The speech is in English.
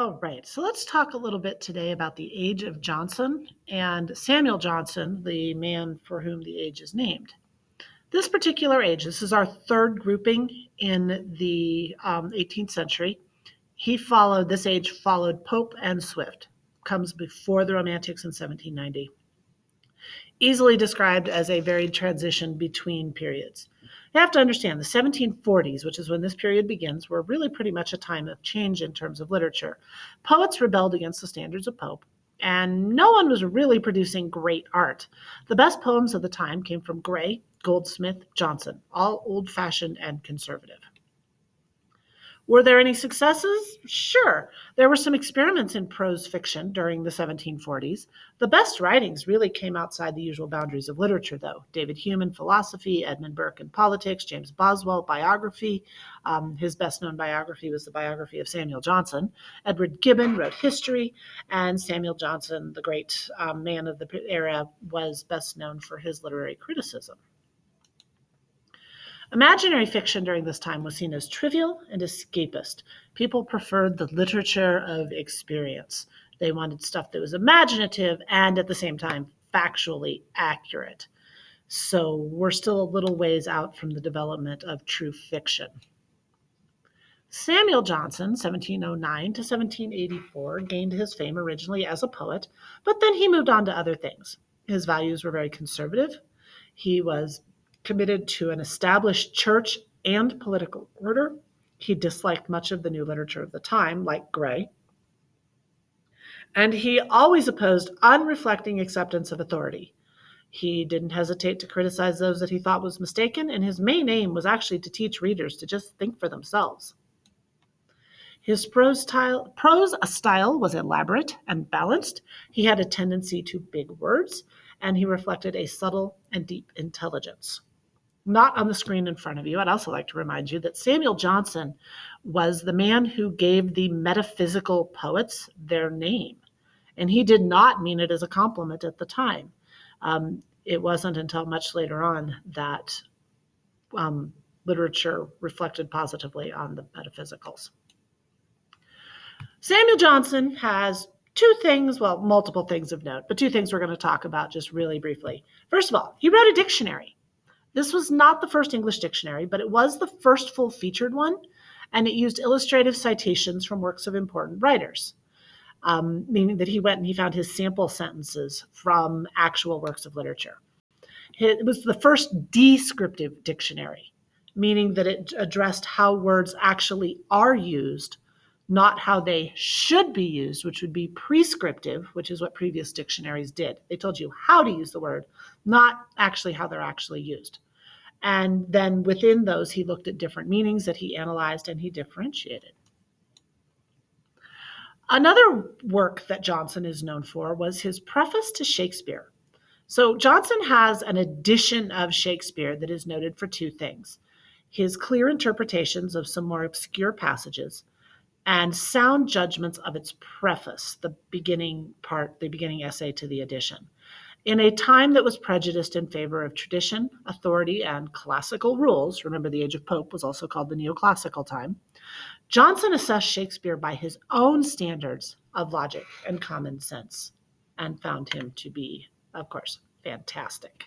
All right, so let's talk a little bit today about the age of Johnson and Samuel Johnson, the man for whom the age is named. This particular age, this is our third grouping in the 18th century. This age followed Pope and Swift, comes before the Romantics in 1790. Easily described as a varied transition between periods. You have to understand the 1740s, which is when this period begins, were really pretty much a time of change in terms of literature. Poets rebelled against the standards of Pope, and no one was really producing great art. The best poems of the time came from Gray, Goldsmith, Johnson, all old-fashioned and conservative. Were there any successes? Sure. There were some experiments in prose fiction during the 1740s. The best writings really came outside the usual boundaries of literature, though. David Hume in philosophy, Edmund Burke in politics, James Boswell, biography. His best-known biography was the biography of Samuel Johnson. Edward Gibbon wrote history, and Samuel Johnson, the great man of the era, was best known for his literary criticism. Imaginary fiction during this time was seen as trivial and escapist. People preferred the literature of experience. They wanted stuff that was imaginative and at the same time factually accurate. So we're still a little ways out from the development of true fiction. Samuel Johnson, 1709 to 1784, gained his fame originally as a poet, but then he moved on to other things. His values were very conservative. He was committed to an established church and political order. He disliked much of the new literature of the time, like Gray. And he always opposed unreflecting acceptance of authority. He didn't hesitate to criticize those that he thought was mistaken, and his main aim was actually to teach readers to just think for themselves. His prose style was elaborate and balanced. He had a tendency to big words, and he reflected a subtle and deep intelligence. Not on the screen in front of you, I'd also like to remind you that Samuel Johnson was the man who gave the metaphysical poets their name. And he did not mean it as a compliment at the time. It wasn't until much later on that literature reflected positively on the metaphysicals. Samuel Johnson has multiple things of note, but two things we're going to talk about just really briefly. First of all, he wrote a dictionary. This was not the first English dictionary, but it was the first full-featured one, and it used illustrative citations from works of important writers, meaning that he went and he found his sample sentences from actual works of literature. It was the first descriptive dictionary, meaning that it addressed how words actually are used, not how they should be used, which would be prescriptive, which is what previous dictionaries did. They told you how to use the word, not actually how they're actually used. And then within those, he looked at different meanings that he analyzed and he differentiated. Another work that Johnson is known for was his preface to Shakespeare. So Johnson has an edition of Shakespeare that is noted for two things: his clear interpretations of some more obscure passages and sound judgments of its preface, the beginning essay to the edition. In a time that was prejudiced in favor of tradition, authority, and classical rules — remember, the age of Pope was also called the neoclassical time — Johnson assessed Shakespeare by his own standards of logic and common sense and found him to be, of course, fantastic.